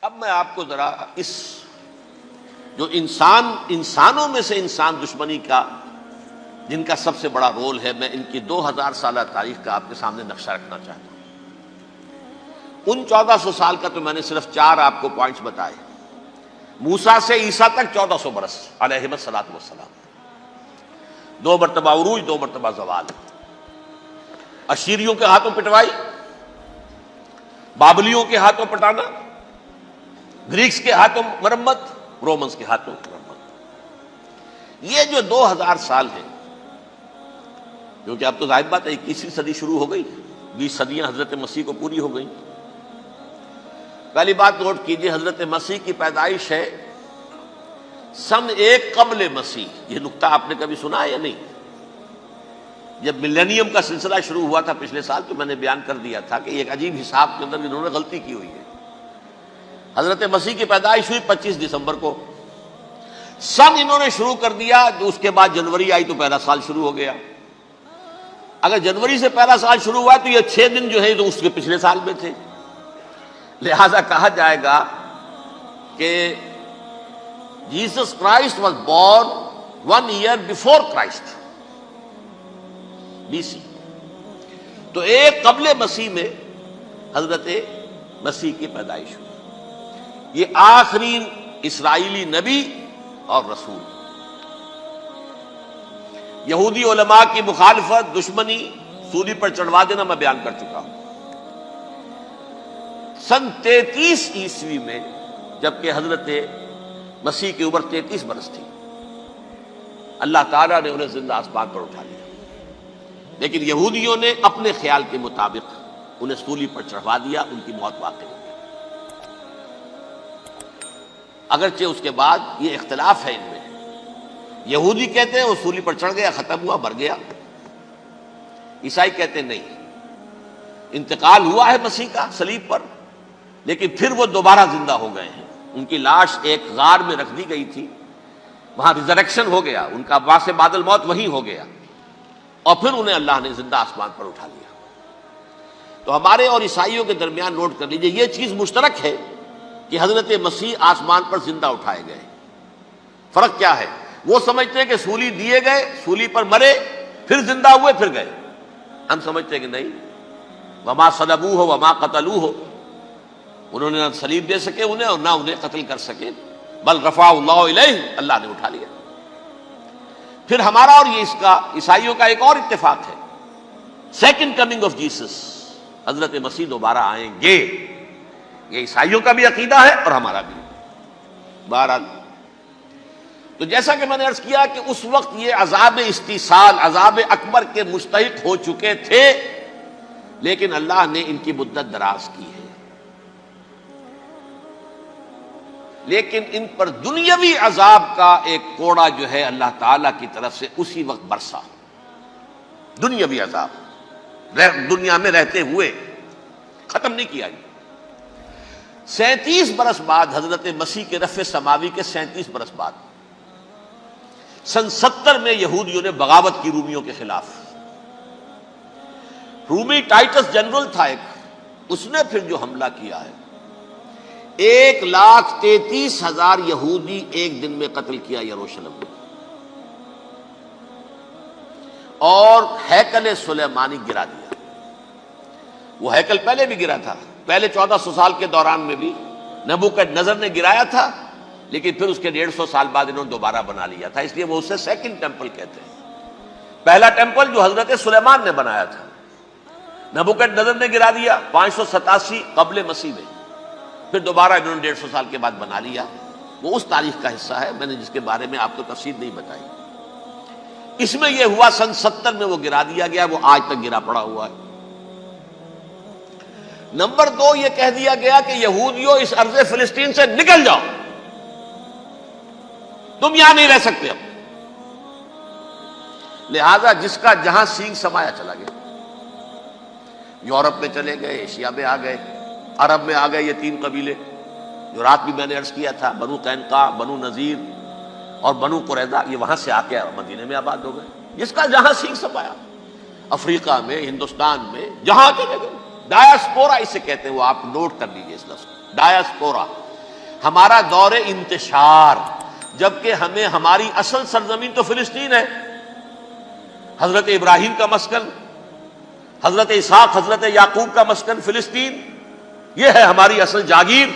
اب میں آپ کو ذرا اس جو انسانوں میں سے انسان دشمنی کا جن کا سب سے بڑا رول ہے، میں ان کی 2000 سالہ تاریخ کا آپ کے سامنے نقشہ رکھنا چاہتا ہوں۔ ان 1400 سال کا تو میں نے صرف 4 آپ کو پوائنٹس بتائے۔ موسیٰ سے عیسیٰ تک 1400 برس علیہ الصلوۃ والسلام، 2 مرتبہ عروج، 2 مرتبہ زوال، اشیریوں کے ہاتھوں پٹوائی، بابلیوں کے ہاتھوں پٹانا، گریکس کے ہاتھوں مرمت، رومنس کے ہاتھوں مرمت۔ یہ جو 2000 سال ہیں، کیونکہ اب تو ظاہر بات ہے 21ویں صدی شروع ہو گئی، 20 صدیاں حضرت مسیح کو پوری ہو گئی۔ پہلی بات نوٹ کیجئے، حضرت مسیح کی پیدائش ہے سن 1 قبل مسیح۔ یہ نقطہ آپ نے کبھی سنا ہے یا نہیں؟ جب ملینیم کا سلسلہ شروع ہوا تھا پچھلے سال، تو میں نے بیان کر دیا تھا کہ ایک عجیب حساب کے اندر انہوں نے غلطی کی ہوئی ہے۔ حضرت مسیح کی پیدائش ہوئی 25 دسمبر کو، سن انہوں نے شروع کر دیا، جو اس کے بعد جنوری آئی تو پہلا سال شروع ہو گیا۔ اگر جنوری سے پہلا سال شروع ہوا تو یہ 6 دن جو ہے تو اس کے پچھلے سال میں تھے، لہذا کہا جائے گا کہ Jesus Christ was born 1 year before Christ, BC۔ تو 1 قبل مسیح میں حضرت مسیح کی پیدائش ہوئی۔ یہ آخری اسرائیلی نبی اور رسول۔ یہودی علماء کی مخالفت، دشمنی، سولی پر چڑھوا دینا میں بیان کر چکا ہوں۔ سن 33 عیسوی میں، جبکہ حضرت مسیح کی عمر 33 برس تھی، اللہ تعالیٰ نے انہیں زندہ آسمان پر اٹھا لیا، لیکن یہودیوں نے اپنے خیال کے مطابق انہیں سولی پر چڑھوا دیا، ان کی موت واقع ہو گئی۔ اگرچہ اس کے بعد یہ اختلاف ہے ان میں، یہودی کہتے ہیں وہ سولی پر چڑھ گیا، ختم ہوا، مر گیا۔ عیسائی کہتے ہیں نہیں، انتقال ہوا ہے مسیح کا صلیب پر، لیکن پھر وہ دوبارہ زندہ ہو گئے ہیں۔ ان کی لاش ایک غار میں رکھ دی گئی تھی، وہاں ریزریکشن ہو گیا، ان کا باعث بعد الموت وہی ہو گیا، اور پھر انہیں اللہ نے زندہ آسمان پر اٹھا لیا۔ تو ہمارے اور عیسائیوں کے درمیان نوٹ کر لیجئے، یہ چیز مشترک ہے کہ حضرت مسیح آسمان پر زندہ اٹھائے گئے۔ فرق کیا ہے؟ وہ سمجھتے ہیں کہ سولی دیے گئے، سولی پر مرے، پھر زندہ ہوئے، پھر گئے۔ ہم سمجھتے ہیں کہ نہیں، وما صلبوہ وما قتلوہ، انہوں نے نہ صلیب دے سکے انہیں اور نہ انہیں قتل کر سکے، بل رفع اللہ الیہ، اللہ نے اٹھا لیا۔ پھر ہمارا اور یہ اس کا عیسائیوں کا ایک اور اتفاق ہے، سیکنڈ کمنگ آف جیسس، حضرت مسیح دوبارہ آئیں گے۔ یہ عیسائیوں کا بھی عقیدہ ہے اور ہمارا بھی۔ بہرحال تو جیسا کہ میں نے عرض کیا کہ اس وقت یہ عذاب استیصال، عذاب اکبر کے مستحق ہو چکے تھے، لیکن اللہ نے ان کی مدت دراز کی ہے۔ لیکن ان پر دنیاوی عذاب کا ایک کوڑا جو ہے اللہ تعالی کی طرف سے اسی وقت برسا، دنیاوی عذاب دنیا میں رہتے ہوئے، ختم نہیں کیا۔ 37 برس بعد، حضرت مسیح کے رفع سماوی کے 37 برس بعد، سن 70 میں یہودیوں نے بغاوت کی رومیوں کے خلاف۔ رومی ٹائٹس جنرل تھا ایک، اس نے پھر جو حملہ کیا ہے، 1,33,000 یہودی ایک دن میں قتل کیا یروشلم میں، اور ہیکل سلیمانی گرا دیا۔ وہ ہیکل پہلے بھی گرا تھا، پہلے 1400 سال کے دوران میں بھی نبوکدنضر نے گرایا تھا، لیکن پھر اس کے 150 سال بعد انہوں نے دوبارہ بنا لیا تھا، اس لیے وہ اسے سیکنڈ ٹیمپل کہتے ہیں۔ پہلا ٹیمپل جو حضرت سلیمان نے بنایا تھا، نبوکدنضر نے گرا دیا 587 قبل مسیح میں، پھر دوبارہ انہوں نے 150 سال کے بعد بنا لیا۔ وہ اس تاریخ کا حصہ ہے، میں نے جس کے بارے میں آپ کو تفصیل نہیں بتائی۔ اس میں یہ ہوا سن 70 میں وہ گرا دیا گیا، وہ آج تک گرا پڑا ہوا ہے۔ نمبر 2، یہ کہہ دیا گیا کہ یہودیوں اس ارض فلسطین سے نکل جاؤ، تم یہاں نہیں رہ سکتے اب۔ لہذا جس کا جہاں سینگ سمایا چلا گیا، یورپ میں چلے گئے، ایشیا میں آ گئے، عرب میں آ گئے، یہ 3 قبیلے جو رات بھی میں نے عرض کیا تھا، بنو قینقاع، بنو نذیر اور بنو قریظہ، یہ وہاں سے آ کے مدینے میں آباد ہو گئے۔ جس کا جہاں سینگ سمایا، افریقہ میں، ہندوستان میں، جہاں چلے گئے، ڈایاسپورا اسے کہتے ہیں، وہ آپ نوٹ کر لیجئے اس لفظ کو، ڈایاسپورا، ہمارا دور انتشار، جبکہ ہمیں ہماری اصل سرزمین تو فلسطین ہے، حضرت ابراہیم کا مسکن، حضرت اسحاق حضرت یعقوب کا مسکن فلسطین، یہ ہے ہماری اصل جاگیر،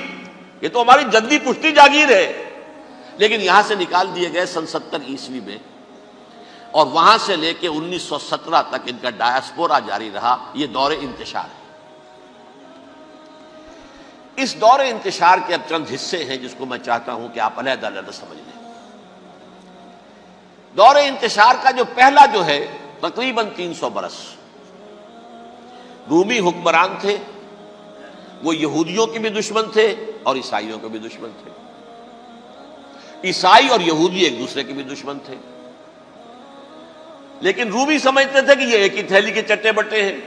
یہ تو ہماری جدی پشتی جاگیر ہے، لیکن یہاں سے نکال دیے گئے سن 70 عیسوی میں، اور وہاں سے لے کے 1917 تک ان کا ڈایاسپورا جاری رہا۔ یہ دور انتشار ہے۔ اس دور انتشار کے اب چند حصے ہیں جس کو میں چاہتا ہوں کہ آپ علیحدہ علیحدہ سمجھ لیں۔ دور انتشار کا جو پہلا جو ہے تقریباً 300 برس، رومی حکمران تھے، وہ یہودیوں کے بھی دشمن تھے اور عیسائیوں کے بھی دشمن تھے، عیسائی اور یہودی ایک دوسرے کے بھی دشمن تھے، لیکن رومی سمجھتے تھے کہ یہ ایک ہی تھیلی کے چٹے بٹے ہیں۔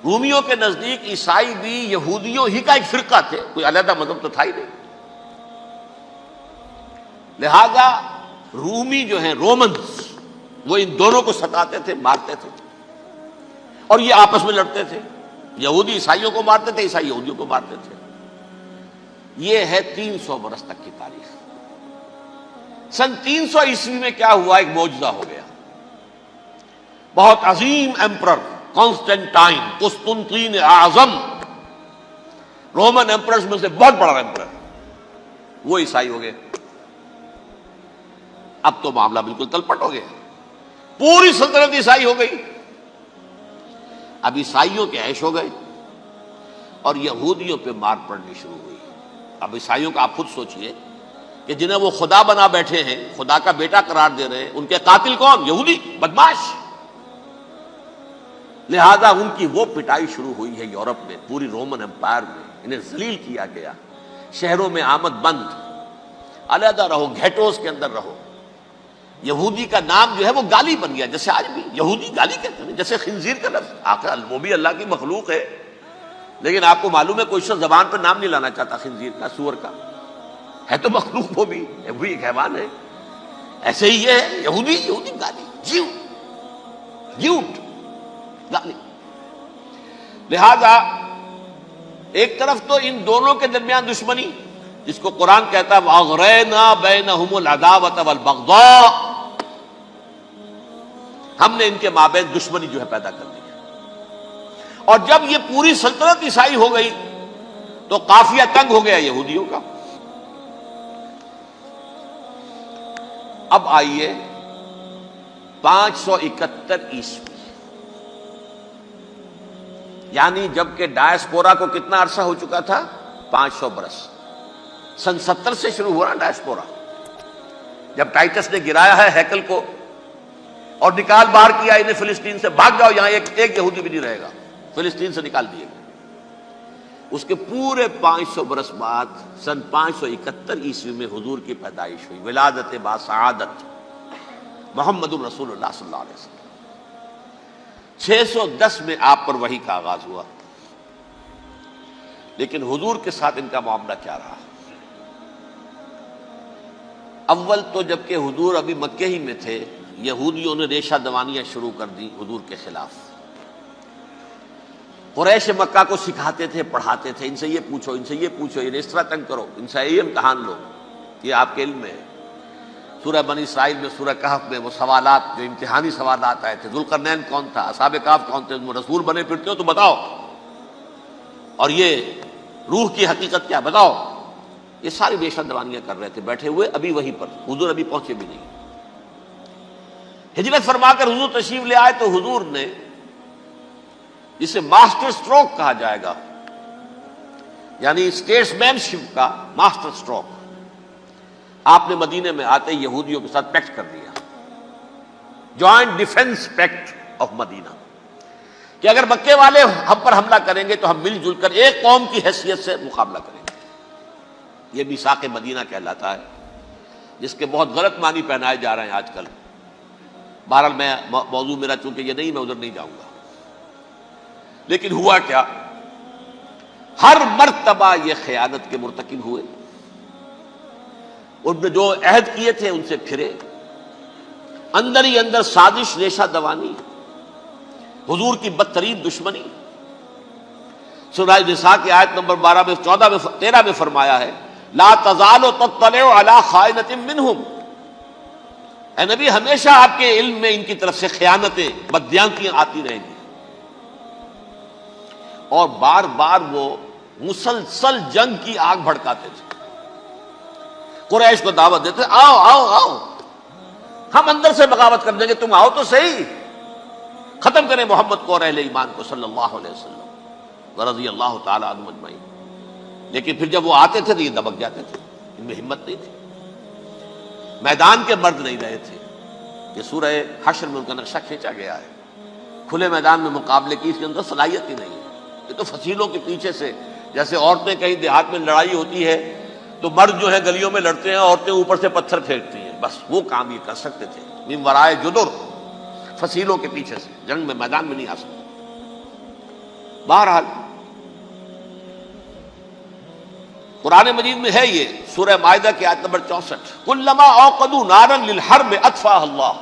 رومیوں کے نزدیک عیسائی بھی یہودیوں ہی کا ایک فرقہ تھے، کوئی علیحدہ مذہب تو تھا ہی نہیں، لہذا رومی جو ہیں رومنز وہ ان دونوں کو ستاتے تھے، مارتے تھے، اور یہ آپس میں لڑتے تھے، یہودی عیسائیوں کو مارتے تھے، عیسائی یہودیوں کو مارتے تھے۔ یہ ہے 300 برس تک کی تاریخ۔ سن 300 عیسوی میں کیا ہوا؟ ایک معجزہ ہو گیا۔ بہت عظیم ایمپرر کانسٹینٹائن، قسطنطین اعظم، رومن ایمپررز میں سے بہت بڑا ایمپرر، وہ عیسائی ہو گئے۔ اب تو معاملہ بالکل تلپٹ ہو گیا، پوری سلطنت عیسائی ہو گئی۔ اب عیسائیوں کے عیش ہو گئے اور یہودیوں پہ مار پڑنی شروع ہوئی۔ اب عیسائیوں کا آپ خود سوچئے کہ جنہیں وہ خدا بنا بیٹھے ہیں، خدا کا بیٹا قرار دے رہے ہیں، ان کے قاتل کون؟ یہودی بدماش۔ لہذا ان کی وہ پٹائی شروع ہوئی ہے یورپ میں، پوری رومن امپائر میں، انہیں ذلیل کیا گیا، شہروں میں آمد بند، علیحدہ رہو، گھیٹوز کے اندر رہو۔ یہودی کا نام جو ہے وہ گالی بن گیا، جیسے آج بھی یہودی گالی کہتے ہیں، جیسے خنزیر کا لفظ، آخر وہ بھی اللہ کی مخلوق ہے، لیکن آپ کو معلوم ہے کوئی شخص زبان پر نام نہیں لانا چاہتا خنزیر کا، سور کا، ہے تو مخلوق، وہ بھی ایک حیوان ہے۔ ایسے ہی یہ ہے یہودی، یہودی گالی، جیوٹ گالی۔ لہذا ایک طرف تو ان دونوں کے درمیان دشمنی، جس کو قرآن کہتا ہے وَأَغْرَيْنَا بَيْنَهُمُ الْعَدَاوَةَ وَالْبَغْضَاءَ، ہم نے ان کے مابین دشمنی جو ہے پیدا کر دی ہے۔ اور جب یہ پوری سلطنت عیسائی ہو گئی تو قافیہ تنگ ہو گیا یہودیوں کا۔ اب آئیے 571 عیسوی، یعنی جبکہ ڈایاسپورا کو کتنا عرصہ ہو چکا تھا؟ 500 برس۔ سن 70 سے شروع ہوا نا ڈایاسپورا، جب ٹائٹس نے گرایا ہے ہیکل کو اور نکال باہر کیا انہیں فلسطین سے، بھاگ جاؤ یہاں ایک یہودی بھی نہیں رہے گا، فلسطین سے نکال دیے گئے۔ اس کے پورے 500 برس بعد سن 571 عیسوی میں حضور کی پیدائش ہوئی، ولادت باسعادت محمد الرسول اللہ صلی اللہ علیہ وسلم۔ 610 میں آپ پر وحی کا آغاز ہوا، لیکن حضور کے ساتھ ان کا معاملہ کیا رہا؟ اول تو جبکہ حضور ابھی مکے ہی میں تھے، یہودیوں نے ریشہ دوانیاں شروع کر دی حضور کے خلاف۔ قریش مکہ کو سکھاتے تھے، پڑھاتے تھے، ان سے یہ پوچھو، ان سے یہ پوچھو، انہیں اس طرح تنگ کرو، ان سے یہ امتحان لو، یہ آپ کے علم میں ہے۔ سورہ بنی اسرائیل میں، سورہ کہف میں وہ سوالات، جو امتحانی سوالات آئے تھے، ذوالقرنین کون تھا، اصحاب کہف کون تھے، تم رسول بنے پھرتے ہو تو بتاؤ، اور یہ روح کی حقیقت کیا بتاؤ۔ یہ ساری ریشہ دوانیاں کر رہے تھے بیٹھے ہوئے، ابھی وہیں پر حضور ابھی پہنچے بھی نہیں۔ ہجرت فرما کر حضور تشریف لے آئے تو حضور نے، جسے ماسٹر سٹروک کہا جائے گا، یعنی اسٹیٹس مین شپ کا ماسٹر سٹروک، آپ نے مدینے میں آتے یہودیوں کے ساتھ پیکٹ کر دیا، جوائنٹ ڈیفنس پیکٹ آف مدینہ، کہ اگر مکے والے ہم پر حملہ کریں گے تو ہم مل جل کر ایک قوم کی حیثیت سے مقابلہ کریں گے۔ یہ میثاق مدینہ کہلاتا ہے، جس کے بہت غلط معنی پہنائے جا رہے ہیں آج کل۔ بہرحال میں موضوع میرا چونکہ یہ نہیں، میں ادھر نہیں جاؤں گا، لیکن ہوا کیا؟ ہر مرتبہ یہ خیانت کے مرتکب ہوئے، ان نے جو عہد کیے تھے ان سے پھرے، اندر ہی اندر سازش، ریشہ دوانی، حضور کی بدترین دشمنی۔ سورہ نساء کی آیت نمبر 12 میں 14 میں 13 میں فرمایا ہے لا تزال تطلع علی خائنۃ منہم، اے نبی ہمیشہ آپ کے علم میں ان کی طرف سے خیانتیں، بددیانتیاں آتی رہیں گی. اور بار بار وہ مسلسل جنگ کی آگ بھڑکاتے تھے. قریش کو دعوت دیتے، آؤ آؤ آؤ، ہم اندر سے بغاوت کر دیں گے، تم آؤ تو صحیح، ختم کریں محمد کو اور اہل ایمان کو صلی اللہ علیہ وسلم رضی اللہ تعالی عنہم اجمعین. لیکن پھر جب وہ آتے تھے تو یہ دبک جاتے تھے، ان میں ہمت نہیں تھی، میدان کے مرد نہیں رہے تھے. یہ سورہ حشر میں ان کا نقشہ کھینچا گیا ہے. کھلے میدان میں مقابلے کی اس کے اندر صلاحیت ہی نہیں ہے. یہ تو فصیلوں کے پیچھے سے، جیسے عورتیں کہیں دیہات میں لڑائی ہوتی ہے تو مرد جو ہے گلیوں میں لڑتے ہیں، عورتیں اوپر سے پتھر پھینکتی ہیں، بس وہ کام یہ کر سکتے تھے. من ورائے جدر، فصیلوں کے پیچھے سے، جنگ میں میدان میں نہیں آ سکتے. بہرحال قرآن مجید میں ہے یہ سورہ مائدہ کی آیت نمبر 64، کلما اوقدوا نارا للحرب اطفاها اللہ.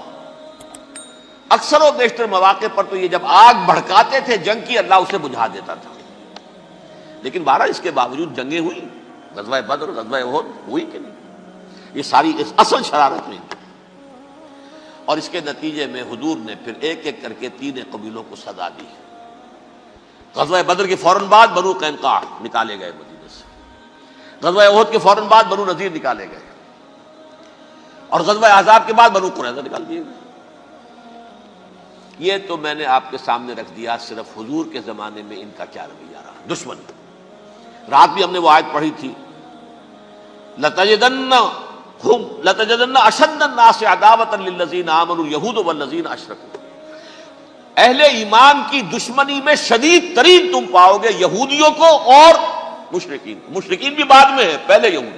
اکثر و بیشتر مواقع پر تو یہ جب آگ بھڑکاتے تھے جنگ کی، اللہ اسے بجھا دیتا تھا. لیکن بہرحال اس کے باوجود جنگیں ہوئی، غزوہ بدر، غزوہ احد ہوئی کہ نہیں؟ یہ ساری اس اصل شرارت میں. اور اس کے نتیجے میں حضور نے پھر ایک ایک کر کے 3 قبیلوں کو سزا دی. غزوہ بدر کے فوراً بعد بنو قینقاع نکالے گئے مدینے سے، غزوہ احد کے فوراً بعد بنو نذیر نکالے گئے، اور غزوہ احزاب کے بعد بنو قریظہ نکال دیے گئے. یہ تو میں نے آپ کے سامنے رکھ دیا صرف حضور کے زمانے میں ان کا کیا رویہ رہا. دشمن، رات بھی ہم نے وہ آیت پڑھی تھی، لَتَجِدَنَّ أَشَدَّ النَّاسِ عَدَاوَةً لِلَّذِينَ آمَنُوا الْيَهُودُ وَالَّذِينَ أَشْرَكُوا. اہل ایمان کی دشمنی میں شدید ترین تم پاؤ گے یہودیوں کو اور مشرکین. مشرکین بھی بعد میں ہے، پہلے یہود.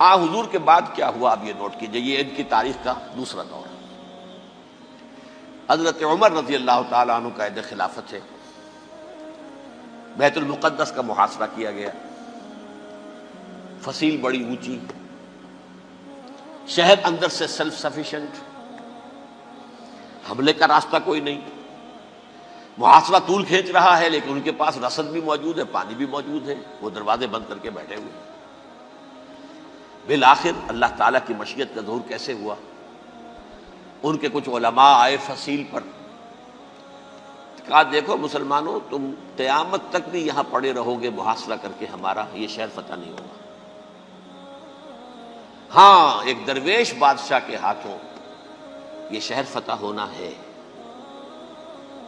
حضور کے بعد کیا ہوا اب یہ نوٹ کیجئے، یہ ان کی تاریخ کا دوسرا دور ہے. حضرت عمر رضی اللہ تعالیٰ عنہ کا عہد خلافت ہے. بیت المقدس کا محاصرہ کیا گیا، فصیل بڑی اونچی، شہر اندر سے سیلف سفیشینٹ، حملے کا راستہ کوئی نہیں. محاصرہ طول کھینچ رہا ہے لیکن ان کے پاس رسد بھی موجود ہے، پانی بھی موجود ہے، وہ دروازے بند کر کے بیٹھے ہوئے. بالآخر اللہ تعالیٰ کی مشیت کا ظہور کیسے ہوا؟ ان کے کچھ علماء آئے فصیل پر، کہا دیکھو مسلمانوں، تم قیامت تک بھی یہاں پڑے رہو گے محاصرہ کر کے، ہمارا یہ شہر فتح نہیں ہوگا. ہاں ایک درویش بادشاہ کے ہاتھوں یہ شہر فتح ہونا ہے،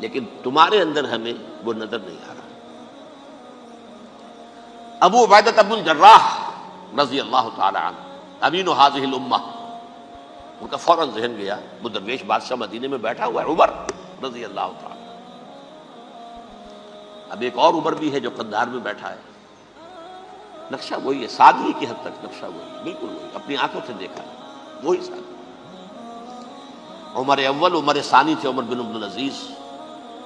لیکن تمہارے اندر ہمیں وہ نظر نہیں آ رہا. ابو عبیدہ بن الجراح رضی اللہ تعالی عنہ، امین هذه الامہ، ان کا فوراً ذہن گیا وہ درویش بادشاہ مدینے میں بیٹھا ہوا ہے عمر رضی اللہ تعالی. اب ایک اور عمر بھی ہے جو قندھار میں بیٹھا ہے. نقشہ وہی ہے، سادگی کی حد تک نقشہ وہی، بالکل وہی، اپنی آنکھوں سے دیکھا وہی سادگی. عمر اول، عمر ثانی تھے عمر بن عبد العزیز.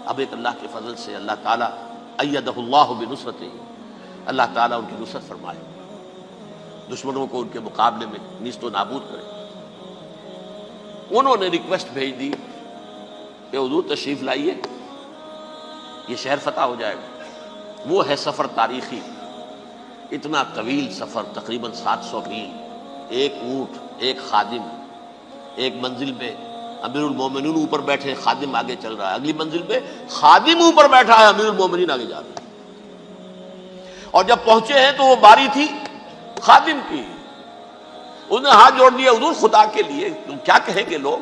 اب ایک اللہ کے فضل سے اللہ تعالیٰ ایدہ اللہ بنصرتہ، اللہ تعالیٰ ان کی نصرت فرمائے، دشمنوں کو ان کے مقابلے میں نیست و نابود کرے. انہوں نے ریکویسٹ بھیج دی کہ حضور تشریف لائیے، یہ شہر فتح ہو جائے گا. وہ ہے سفر تاریخی، اتنا طویل سفر، تقریباً 700 میل، ایک اونٹ، ایک خادم، ایک منزل پہ امیر المومنین اوپر بیٹھے، خادم آگے چل رہا ہے، اگلی منزل پہ خادم اوپر بیٹھا ہے، امیر المومنین آگے جا رہے ہیں. اور جب پہنچے ہیں تو وہ باری تھی خادم کی. انہوں نے ہاتھ جوڑ دیا، حضور خدا کے لیے تم کیا کہیں گے لوگ،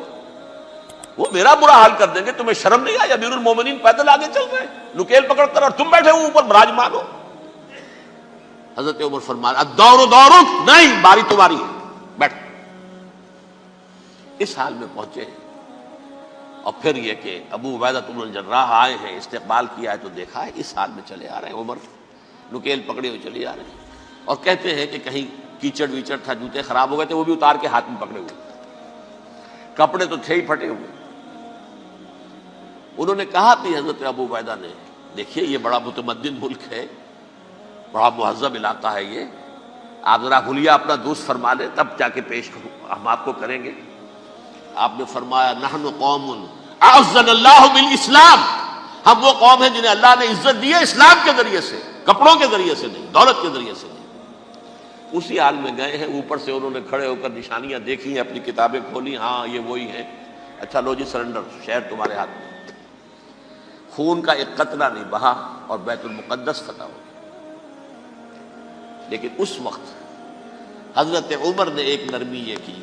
وہ میرا برا حال کر دیں گے، تمہیں شرم نہیں آئی؟ امیر المومنین پیدل آگے چل رہے ہیں نکیل پکڑ کر، اور تم بیٹھے ہو اوپر براجمان ہو. حضرت عمر فرمایا الدور دورک، نہیں باری تمہاری ہے، بیٹھ. اس حال میں پہنچے ہیں. اور پھر یہ کہ ابو عبیدہ بن الجراح آئے ہیں، استقبال کیا ہے تو دیکھا ہے اس حال میں چلے آ رہے ہیں. عمر نکیل پکڑے ہوئے چلے آ رہے ہیں، اور کہتے ہیں کہ کہیں کیچڑ ویچڑ تھا، جوتے خراب ہو گئے تھے، وہ بھی اتار کے ہاتھ میں پکڑے ہوئے، کپڑے تو تھے ہی پھٹے ہوئے. انہوں نے کہا بھی حضرت ابو عبیدہ نے، دیکھیے یہ بڑا متمدن ملک ہے، بڑا مہذب علاقہ ہے یہ، آپ ذرا حلیہ اپنا دوست فرما لیں تب جا کے پیش ہم آپ کو کریں گے. آپ نے فرمایا نحن قوم اعزنا اللہ بالاسلام، ہم وہ قوم ہیں جنہیں اللہ نے عزت دی ہے اسلام کے ذریعے سے. کپڑوں کے ذریعے سے نہیں، دولت کے ذریعے سے نہیں۔ اسی حال میں گئے ہیں، اوپر سے انہوں نے کھڑے ہو کر نشانیاں دیکھی ہیں، اپنی کتابیں کھولی، ہاں یہ وہی ہیں، اچھا لو جی سرنڈر، شہر تمہارے ہاتھ میں۔ خون کا ایک قطرہ نہیں بہا اور بیت المقدس فتح ہو گیا۔ لیکن اس وقت حضرت عمر نے ایک نرمی یہ کی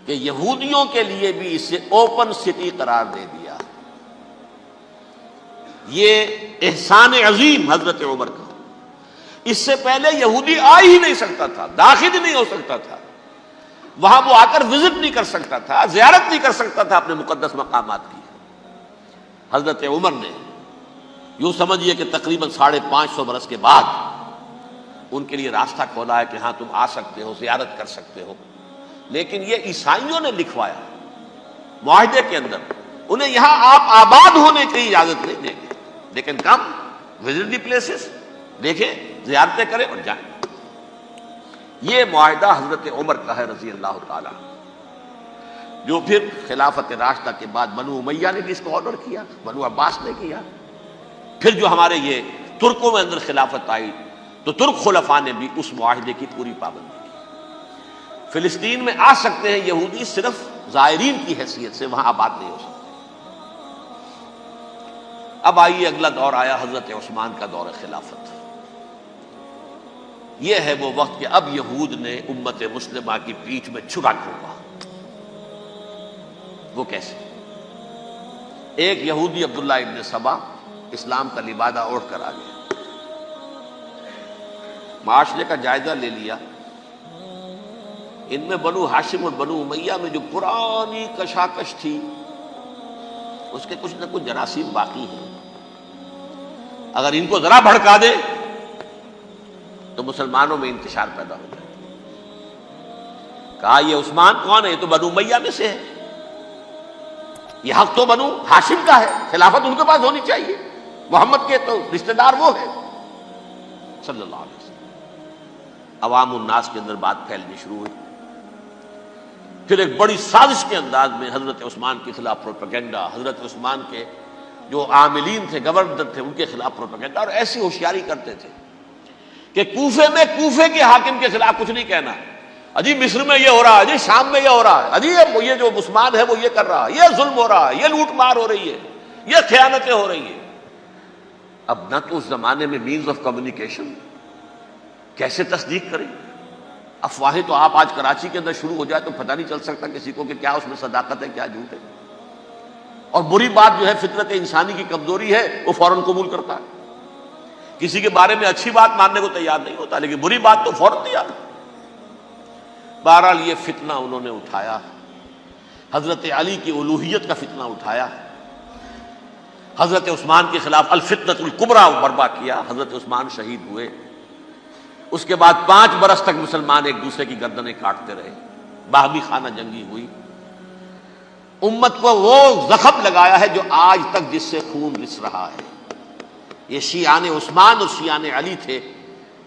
کہ یہودیوں کے لیے بھی اسے اوپن سٹی قرار دے دیا۔ یہ احسان عظیم حضرت عمر کا۔ اس سے پہلے یہودی آ ہی نہیں سکتا تھا، داخل ہی نہیں ہو سکتا تھا، وہاں وہ آ کر وزٹ نہیں کر سکتا تھا، زیارت نہیں کر سکتا تھا اپنے مقدس مقامات کی۔ حضرت عمر نے یوں سمجھیے کہ تقریباً 550 برس کے بعد ان کے لیے راستہ کھولا ہے کہ ہاں تم آ سکتے ہو، زیارت کر سکتے ہو۔ لیکن یہ عیسائیوں نے لکھوایا معاہدے کے اندر، انہیں یہاں آپ آباد ہونے کی اجازت نہیں دیں گے، لیکن کم وزٹ دی پلیسز، دیکھیں زیارتیں کریں اور جائیں۔ یہ معاہدہ حضرت عمر کا ہے رضی اللہ تعالی، جو پھر خلافت راشدہ کے بعد بنو امیہ نے بھی اس کو آنر کیا، بنو عباس نے کیا۔ پھر جو ہمارے یہ ترکوں میں اندر خلافت آئی تو ترک خلفاء نے بھی اس معاہدے کی پوری پابندی کی۔ فلسطین میں آ سکتے ہیں یہودی صرف زائرین کی حیثیت سے، وہاں آباد نہیں ہو سکتے۔ اب آئیے اگلا دور آیا حضرت عثمان کا دور خلافت۔ یہ ہے وہ وقت کہ اب یہود نے امت مسلمہ کی پیٹھ میں چھرا ٹھوکا۔ وہ کیسے؟ ایک یہودی عبداللہ ابن سبا اسلام کا لبادہ اوڑھ کر آ گیا، معاشرے کا جائزہ لے لیا، ان میں بنو ہاشم اور بنو امیہ میں جو پرانی کشاکش تھی اس کے کچھ نہ کچھ جراثیم باقی ہیں، اگر ان کو ذرا بھڑکا دے تو مسلمانوں میں انتشار پیدا ہو جائے۔ کہا یہ عثمان کون ہے؟ یہ تو بنو امیہ میں سے ہے، یہ حق تو بنو ہاشم کا ہے، خلافت ان کے پاس ہونی چاہیے، محمد کے تو رشتہ دار وہ ہے صلی اللہ علیہ وسلم۔ عوام الناس کے اندر بات پھیلنی شروع ہوئی۔ پھر ایک بڑی سازش کے انداز میں حضرت عثمان کے خلاف پروپیگنڈا، حضرت عثمان کے جو عاملین تھے، گورنر تھے، ان کے خلاف پروپیگنڈا، اور ایسی ہوشیاری کرتے تھے کہ کوفے میں کوفے کے حاکم کے خلاف کچھ نہیں کہنا، اجی مصر میں یہ ہو رہا ہے، اجی شام میں یہ ہو رہا ہے، اجی یہ جو عثمان ہے وہ یہ کر رہا ہے، یہ ظلم ہو رہا ہے، یہ لوٹ مار ہو رہی ہے، یہ خیانتیں ہو رہی ہیں۔ اب نہ تو اس زمانے میں مینز آف کمیونیکیشن، کیسے تصدیق کریں؟ افواہیں تو آپ آج کراچی کے اندر شروع ہو جائے تو پتہ نہیں چل سکتا کسی کو کہ کیا اس میں صداقت ہے کیا جھوٹ ہے، اور بری بات جو ہے فطرت انسانی کی کمزوری ہے وہ فوراً قبول کرتا ہے، کسی کے بارے میں اچھی بات ماننے کو تیار نہیں ہوتا لیکن بری بات تو فوراً تیار۔ بہرحال یہ فتنہ انہوں نے اٹھایا، حضرت علی کی الوہیت کا فتنہ اٹھایا، حضرت عثمان کے خلاف الفتنۃ الکبریٰ برپا کیا، حضرت عثمان شہید ہوئے۔ اس کے بعد 5 برس تک مسلمان ایک دوسرے کی گردنیں کاٹتے رہے، باہمی خانہ جنگی ہوئی، امت کو وہ زخم لگایا ہے جو آج تک جس سے خون رس رہا ہے۔ یہ شیعان عثمان اور شیعان علی تھے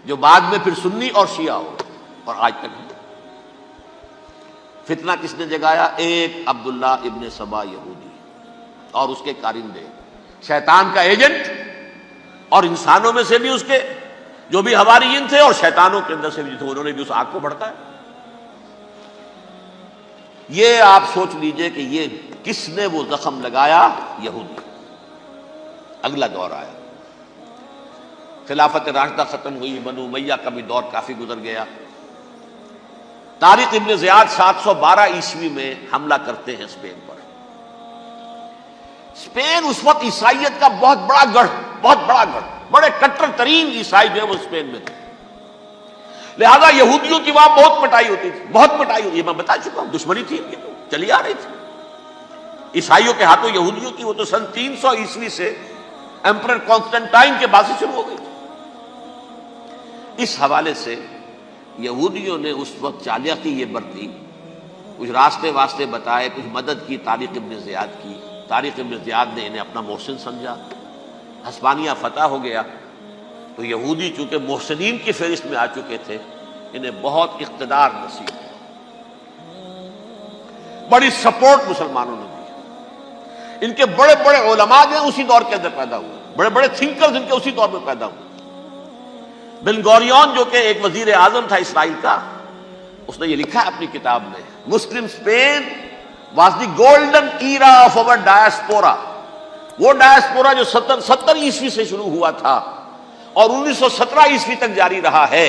جو بعد میں پھر سنی اور شیعہ ہو اور آج تک ہے۔ فتنہ کس نے جگایا؟ ایک عبداللہ ابن سبا یہودی اور اس کے کارندے، شیطان کا ایجنٹ، اور انسانوں میں سے بھی اس کے جو بھی حواریین تھے اور شیطانوں کے اندر سے بھی تھے، انہوں نے بھی اس آگ کو بھڑکایا۔ یہ آپ سوچ لیجئے کہ یہ کس نے وہ زخم لگایا؟ یہودی۔ اگلا دور آیا، خلافت راشدہ ختم ہوئی، بنو امیہ کا بھی دور کافی گزر گیا۔ طارق ابن زیاد 712 عیسوی میں حملہ کرتے ہیں اسپین پر۔ اسپین اس وقت عیسائیت کا بہت بڑا گڑھ، بڑے کٹر ترین عیسائی جو ہے وہ اسپین میں تھے، لہذا یہودیوں کی وہاں بہت پٹائی ہوتی تھی، یہ میں بتا چکا ہوں، دشمنی تھی ان کی تو چلی آ رہی تھی عیسائیوں کے ہاتھوں یہودیوں کی، وہ تو سن 300 عیسوی سے ایمپرر کانسٹنٹائن کے بعد سے شروع ہو گئی تھی۔ اس حوالے سے یہودیوں نے اس وقت چالاکی یہ برتی، کچھ راستے واسطے بتائے، کچھ مدد کی طارق ابن زیاد کی۔ طارق ابن زیاد نے انہیں اپنا محسن سمجھا، ہسپانیہ فتح ہو گیا تو یہودی چونکہ محسنین کی فہرست میں آ چکے تھے، انہیں بہت اقتدار نصیب ہوا، بڑی سپورٹ مسلمانوں نے دی۔ ان کے بڑے بڑے علماء جو ہیں اسی دور کے اندر پیدا ہوئے، بڑے بڑے تھنکرز ان کے اسی دور میں پیدا ہوئے۔ بن گوریون جو کہ ایک وزیر اعظم تھا اسرائیل کا، اس نے یہ لکھا ہے اپنی کتاب میں، Muslim Spain was the golden era of our diaspora. وہ ڈائسپورا جو 70 عیسوی سے شروع ہوا تھا اور 1917 عیسوی تک جاری رہا ہے،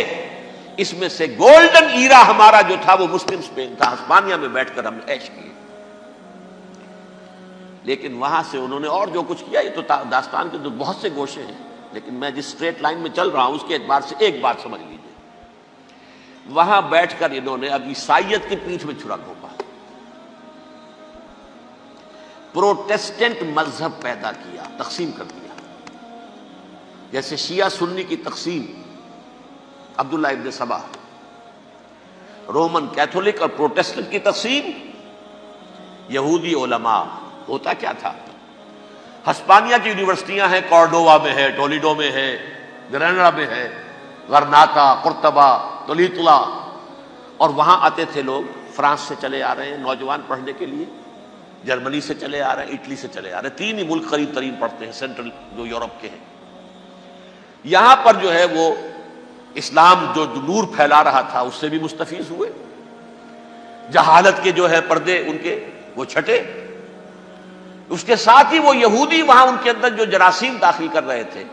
اس میں سے گولڈن ایرا ہمارا جو تھا وہ مسلم اسپین تھا. ہسپانیہ میں بیٹھ کر ہم نے عیش کیے. لیکن وہاں سے انہوں نے اور جو کچھ کیا، یہ تو داستان کے تو بہت سے گوشے ہیں، لیکن میں جس اسٹریٹ لائن میں چل رہا ہوں اس کے اعتبار سے ایک بات سمجھ لیجیے. وہاں بیٹھ کر انہوں نے اب عیسائیت کی پیٹھ میں چھرا گھونپا، پروٹیسٹنٹ مذہب پیدا کیا، تقسیم کر دیا. جیسے شیعہ سنی کی تقسیم، عبداللہ ابن سبا. رومن کیتھولک اور پروٹیسٹنٹ کی تقسیم، یہودی علماء. ہوتا کیا تھا، ہسپانیہ کی یونیورسٹیاں ہیں، کارڈووا میں ہے، ٹولیڈو میں ہے، گریناڈا میں ہے، غرناطہ، قرطبہ، تولیتلا، اور وہاں آتے تھے لوگ. فرانس سے چلے آ رہے ہیں نوجوان پڑھنے کے لیے، جرمنی سے چلے آ رہے ہیں، اٹلی سے چلے آ رہے ہیں. 3 ہی ملک قریب ترین پڑھتے ہیں سینٹرل جو یورپ کے ہیں. یہاں پر جو ہے وہ اسلام جو نور پھیلا رہا تھا اس سے بھی مستفیض ہوئے. جہالت کے جو ہے پردے ان کے وہ چھٹے. اس کے ساتھ ہی وہ یہودی وہاں ان کے اندر جو جراثیم داخل کر رہے تھے،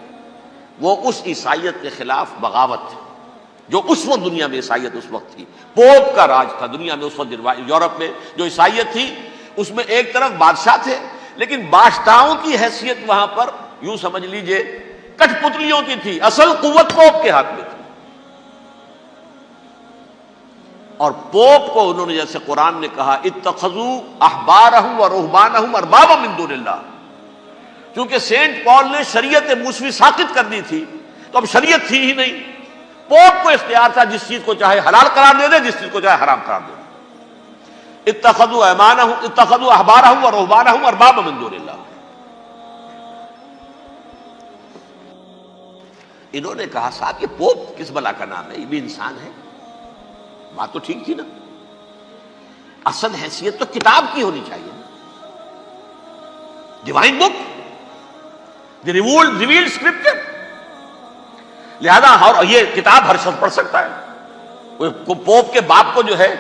وہ اس عیسائیت کے خلاف بغاوت تھی جو اس وقت دنیا میں عیسائیت اس وقت تھی. پوپ کا راج تھا دنیا میں اس وقت. یورپ میں جو عیسائیت تھی اس میں ایک طرف بادشاہ تھے، لیکن بادشاہوں کی حیثیت وہاں پر یوں سمجھ لیجئے کٹ پتلیوں کی تھی. اصل قوت پوپ کے ہاتھ میں تھی. اور پوپ کو انہوں نے جیسے قرآن نے کہا اتخذوا احبارهم ورهبانهم اربابا من دون اللہ، چونکہ سینٹ پال نے شریعت موسوی ساقط کر دی تھی تو اب شریعت تھی ہی نہیں. پوپ کو اختیار تھا جس چیز کو چاہے حلال قرار دے دے، جس چیز کو چاہے حرام قرار دے دے. اتخذوا احبارهم ورهبانهم اربابا من دون اللہ. انہوں نے کہا صاحب یہ پوپ کس بلا کا نام ہے، یہ بھی انسان ہے. بات تو ٹھیک تھی نا، اصل حیثیت تو کتاب کی ہونی چاہیے، ڈیوائن بک، دی ریویلڈ اسکرپچر. لہذا یہ کتاب ہر شخص پڑھ سکتا ہے. کوئی پوپ کے باپ کو جو ہے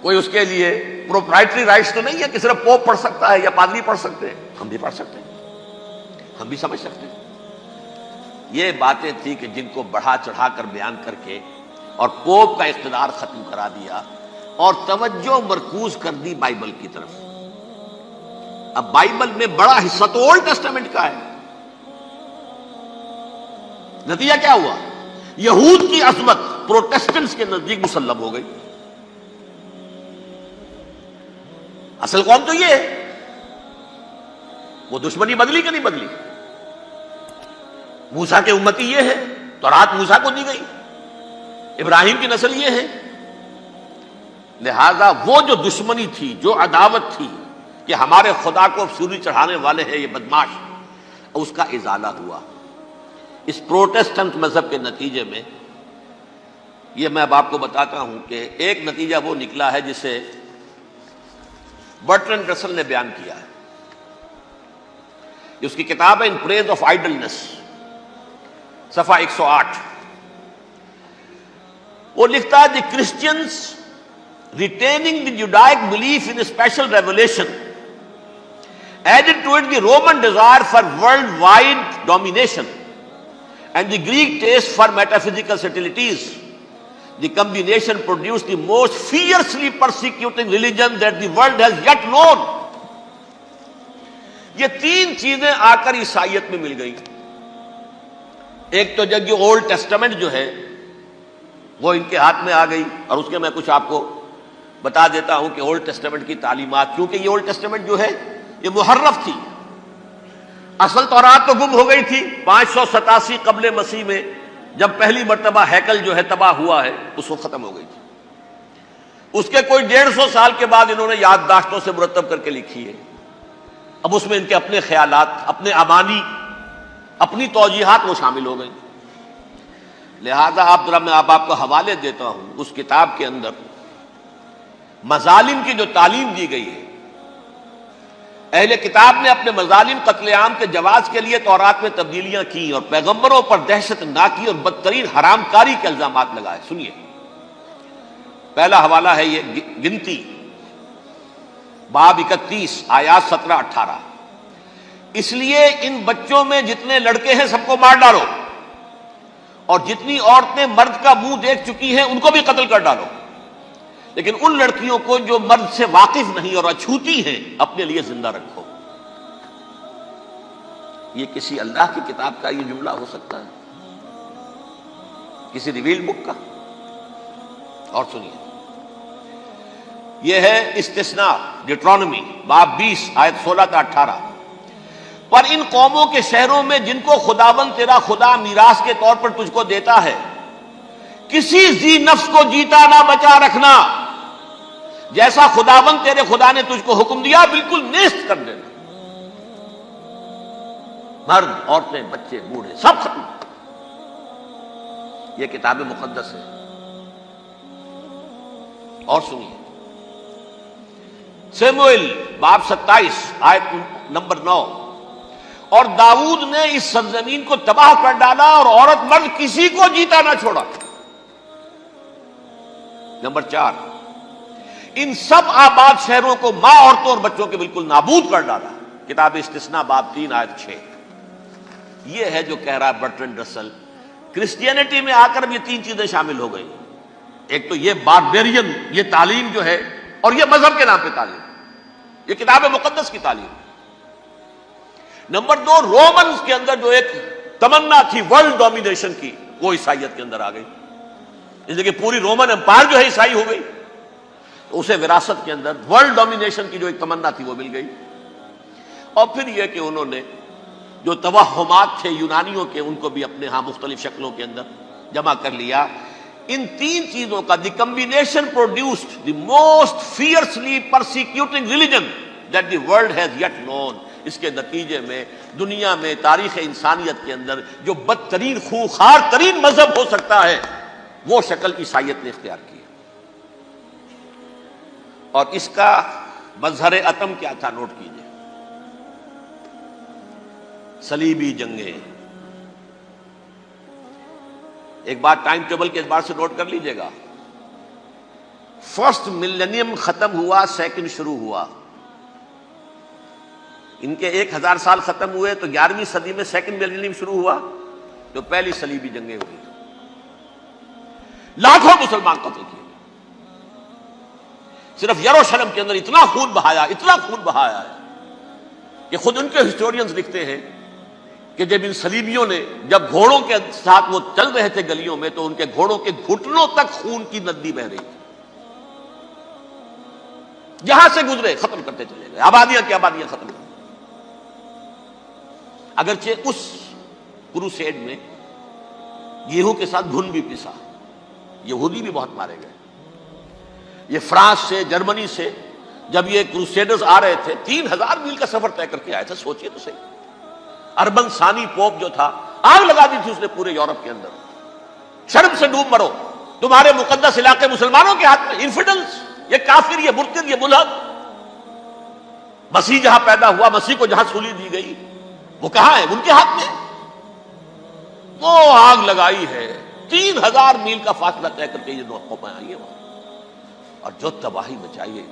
کوئی اس کے لیے پروپرائٹری رائٹس تو نہیں ہے کہ صرف پوپ پڑھ سکتا ہے یا پادری پڑھ سکتے ہیں. ہم بھی پڑھ سکتے ہیں، ہم بھی سمجھ سکتے ہیں. یہ باتیں تھی کہ جن کو بڑھا چڑھا کر بیان کر کے اور پوپ کا اقتدار ختم کرا دیا اور توجہ مرکوز کر دی بائبل کی طرف. اب بائبل میں بڑا حصہ تو اولڈ ٹیسٹامنٹ کا ہے. نتیجہ کیا ہوا، یہود کی عظمت پروٹیسٹنٹس کے نزدیک مسلم ہو گئی. اصل قوم تو یہ ہے. وہ دشمنی بدلی کہ نہیں بدلی؟ موسیٰ کے امتی یہ ہے، تورات موسیٰ کو دی گئی، ابراہیم کی نسل یہ ہے. لہذا وہ جو دشمنی تھی، جو عداوت تھی کہ ہمارے خدا کو سوری چڑھانے والے ہیں یہ بدماش، اس کا ازالہ ہوا. اس پروٹیسٹنٹ مذہب کے نتیجے میں یہ میں اب آپ کو بتاتا ہوں کہ ایک نتیجہ وہ نکلا ہے جسے برٹرنڈ رسل نے بیان کیا ہے. اس کی کتاب ہے ان پریز آف آئیڈلنس، صفحہ 108. وہ لکھتا ہے the Christians retaining the Judaic belief in special revelation added to it the Roman desire for worldwide domination and the Greek taste for metaphysical subtleties. The combination produced the most fiercely persecuting religion that the world has yet known. یہ 3 چیزیں آ کر عیسائیت میں مل گئی. ایک تو جب یہ اولڈ ٹیسٹمنٹ جو ہے وہ ان کے ہاتھ میں آ گئی، اور اس کے میں کچھ آپ کو بتا دیتا ہوں کہ اولڈ ٹیسٹمنٹ کی تعلیمات، کیونکہ یہ اولڈ ٹیسٹمنٹ جو ہے یہ محرف تھی. اصل تورات تو گم ہو گئی تھی 587 قبل مسیح میں، جب پہلی مرتبہ ہیکل جو ہے تباہ ہوا ہے، اس وقت ختم ہو گئی تھی. اس کے کوئی 150 سال کے بعد انہوں نے یادداشتوں سے مرتب کر کے لکھی ہے. اب اس میں ان کے اپنے خیالات، اپنے امانی، اپنی توجیحات وہ شامل ہو گئی. لہذا میں آپ کو حوالے دیتا ہوں اس کتاب کے اندر مظالم کی جو تعلیم دی گئی ہے، اہل کتاب نے اپنے مظالم قتل عام کے جواز کے لیے تورات میں تبدیلیاں کی اور پیغمبروں پر دہشت ناکی اور بدترین حرام کاری کے الزامات لگائے. سنیے، پہلا حوالہ ہے یہ گنتی باب 31 آیات 17-18. اس لیے ان بچوں میں جتنے لڑکے ہیں سب کو مار ڈالو، اور جتنی عورتیں مرد کا منہ دیکھ چکی ہیں ان کو بھی قتل کر ڈالو، لیکن ان لڑکیوں کو جو مرد سے واقف نہیں اور اچھوتی ہیں اپنے لیے زندہ رکھو. یہ کسی اللہ کی کتاب کا یہ جملہ ہو سکتا ہے؟ کسی ریویل بک کا؟ اور سنیے، یہ ہے استثناء ڈیٹرانومی باب 20 آیت 16-18. پر ان قوموں کے شہروں میں جن کو خداوند تیرا خدا میراث کے طور پر تجھ کو دیتا ہے، کسی ذی نفس کو جیتا نہ بچا رکھنا، جیسا خداوند تیرے خدا نے تجھ کو حکم دیا بالکل نیست کر دینا. مرد، عورتیں، بچے، بوڑھے سب ختم. یہ کتاب مقدس ہے. اور سنیے، سموئیل باب 27 آیت نمبر 9. اور داؤد نے اس سرزمین کو تباہ کر ڈالا اور عورت مرد کسی کو جیتا نہ چھوڑا. نمبر 4، ان سب آباد شہروں کو ماں، عورتوں اور بچوں کے بالکل نابود کر ڈالا. کتاب استثناء باب 3 آیت 6. یہ ہے جو کہہ رہا ہے برٹرنڈ رسل، کرسچینٹی میں آ کر بھی یہ تین چیزیں شامل ہو گئی. ایک تو یہ باربیرین یہ تعلیم جو ہے، اور یہ مذہب کے نام پہ تعلیم، یہ کتاب مقدس کی تعلیم. نمبر 2، رومنز کے اندر جو ایک تمنا تھی ورلڈ ڈومینیشن کی، وہ عیسائیت کے اندر آ گئی. اس لیے کہ پوری رومن امپائر جو ہے عیسائی ہو گئی، تو اسے وراثت کے اندر ورلڈ ڈومینیشن کی جو ایک تمنا تھی وہ مل گئی. اور پھر یہ کہ انہوں نے جو توہمات تھے یونانیوں کے، ان کو بھی اپنے ہاں مختلف شکلوں کے اندر جمع کر لیا. ان تین چیزوں کا the combination produced the most fiercely persecuting religion that the world has yet known. اس کے نتیجے میں دنیا میں تاریخ انسانیت کے اندر جو بدترین خونخوار ترین مذہب ہو سکتا ہے وہ شکل عیسائیت نے اختیار کی. اور اس کا مظہر عتم کیا تھا؟ نوٹ کیجئے، صلیبی جنگیں. ایک بات ٹائم ٹیبل کے اعتبار سے نوٹ کر لیجئے گا. فرسٹ ملینیم ختم ہوا، سیکنڈ شروع ہوا. ان کے 1000 سال ختم ہوئے تو 11ویں صدی میں سیکنڈ ملینیم شروع ہوا، تو پہلی صلیبی جنگیں ہوئی. لاکھوں مسلمان قتل کیے. صرف یروشلم کے اندر اتنا خون بہایا ہے کہ خود ان کے ہسٹورینز لکھتے ہیں کہ جب ان صلیبیوں نے جب گھوڑوں کے ساتھ وہ چل رہے تھے گلیوں میں، تو ان کے گھوڑوں کے گھٹنوں تک خون کی ندی بہ رہی تھی. جہاں سے گزرے ختم کرتے چلے گئے، آبادیاں کی آبادیاں ختم کر. اگرچہ اس کروسیڈ میں گیہوں کے ساتھ گھن بھی پسا، یہودی بھی بہت مارے گئے. یہ فرانس سے، جرمنی سے جب یہ کروسیڈرز آ رہے تھے، 3000 میل کا سفر طے کر کے آئے تھے. سوچئے تو صحیح. اربن ثانی پوپ جو تھا، آگ لگا دی تھی اس نے پورے یورپ کے اندر. شرم سے ڈوب مرو، تمہارے مقدس علاقے مسلمانوں کے ہاتھ میں. انفیڈلز، یہ کافر، یہ مرتد، یہ ملحد. مسیح جہاں پیدا ہوا، مسیح کو جہاں سولی دی گئی، وہ کہاں ہے؟ ان کے ہاتھ میں. وہ آگ لگائی ہے، 3000 میل کا فاصلہ طے کر کے یہ دو قومیں آئی ہیں وہاں، اور جو تباہی مچائی ہے.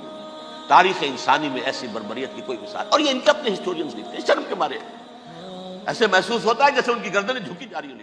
تاریخ انسانی میں ایسی بربریت کی کوئی مثال. اور یہ ان کے اپنے ہسٹورینز لکھتے ہیں. شرم کے مارے ایسے محسوس ہوتا ہے جیسے ان کی گردنیں جھکی جا رہی ہوں.